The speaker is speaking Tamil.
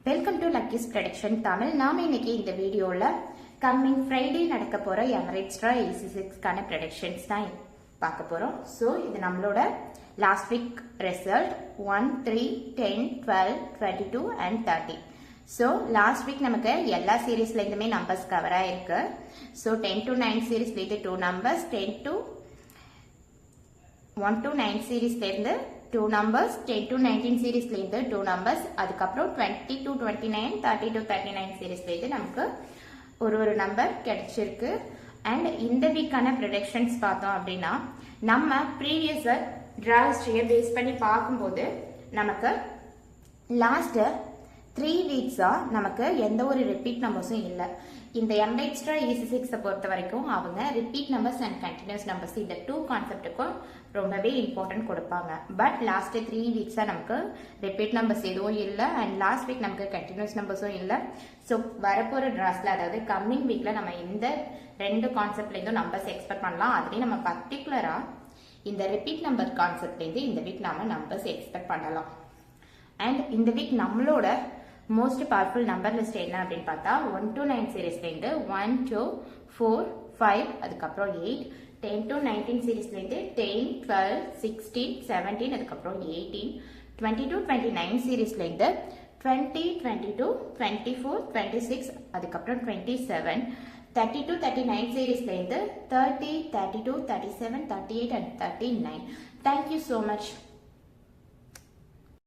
Welcome to Lucky's prediction Tamil. நாம இன்னைக்கு இந்த வீடியோல கம்மிங் ஃப்ரைடே நடக்க போற எமரேட்ஸ்ட்ரா AC6க்கான ப்ரெடிக்ஷன்ஸ் தான் பார்க்க போறோம். ஸோ இது நம்மளோட last week result 1, 3, 10, 12, 22 and 30. So last week நமக்கு எல்லா சீரீஸ்ல இருந்துமே நம்பர்ஸ் கவர் ஆயிருக்கு. ஸோ 10 to 9 சீரீஸ்ல இது 2 நம்பர்ஸ், 1 to 9 சீரீஸ்ல இருந்து 2 numbers, 10 to 19 சீரீஸ்ல இருந்து 2 numbers, அதுக்கப்புறம் 20 to 29, 30 to 39 சீரீஸ்ல இருந்து நமக்கு ஒரு நம்பர் கிடைச்சிருக்கு. அண்ட் இந்த வீக்கான ப்ரெடிக்ஷன்ஸ் பார்த்தோம் அப்படின்னா நம்ம ப்ரீவியஸ் டிரா ஹிஸ்டரியை பேஸ் பண்ணி பார்க்கும்போது நமக்கு லாஸ்ட் 3 வீக்ஸா நமக்கு எந்த ஒரு ரிப்பீட் நம்பர்ஸும் இல்லை. இந்த எமரேட்ஸ்ட்ரா AC6 பொறுத்த வரைக்கும் அவங்க repeat numbers and continuous numbers இந்த 2 கான்செப்டுக்கும் ரொம்பவே இம்பார்ட்டன்ட் கொடுப்பாங்க. பட் லாஸ்ட் 3 வீக்ஸா நமக்கு ரிப்பீட் நம்பர்ஸ் எதுவும் இல்லை அண்ட் லாஸ்ட் வீக் நமக்கு கண்டினியூஸ் நம்பர்ஸும் இல்லை. ஸோ வரப்போற டிராஸ்ல அதாவது கம்மிங் வீக்ல நம்ம இந்த 2 கான்செப்ட்ல இருந்தும் நம்பர்ஸ் எக்ஸ்பெக்ட் பண்ணலாம். அதுலேயும் நம்ம பர்டிகுலரா இந்த ரிப்பீட் நம்பர் கான்செப்ட்ல இருந்து இந்த வீக் நாம நம்பர்ஸ் எக்ஸ்பெக்ட் பண்ணலாம். அண்ட் இந்த வீக் நம்மளோட மோஸ்ட் பவர்ஃபுல் நம்பர் லிஸ்ட் என்ன அப்படின்னு பார்த்தா 1 to 9 சீரீஸ்ல இருந்து 1, 2, 4, 5, அதுக்கப்புறம் 8, 10 to 19 சீரீஸ்ல இருந்து 10, 12, 16, 17, அதுக்கப்புறம் 18, 20 to 29 சீரீஸ்ல இருந்து 20, 22, 24, 26, அதுக்கப்புறம் 27, 30 to 39 சீரீஸ்ல இருந்து 30, 32, 37, 38 and 39. Thank you so much.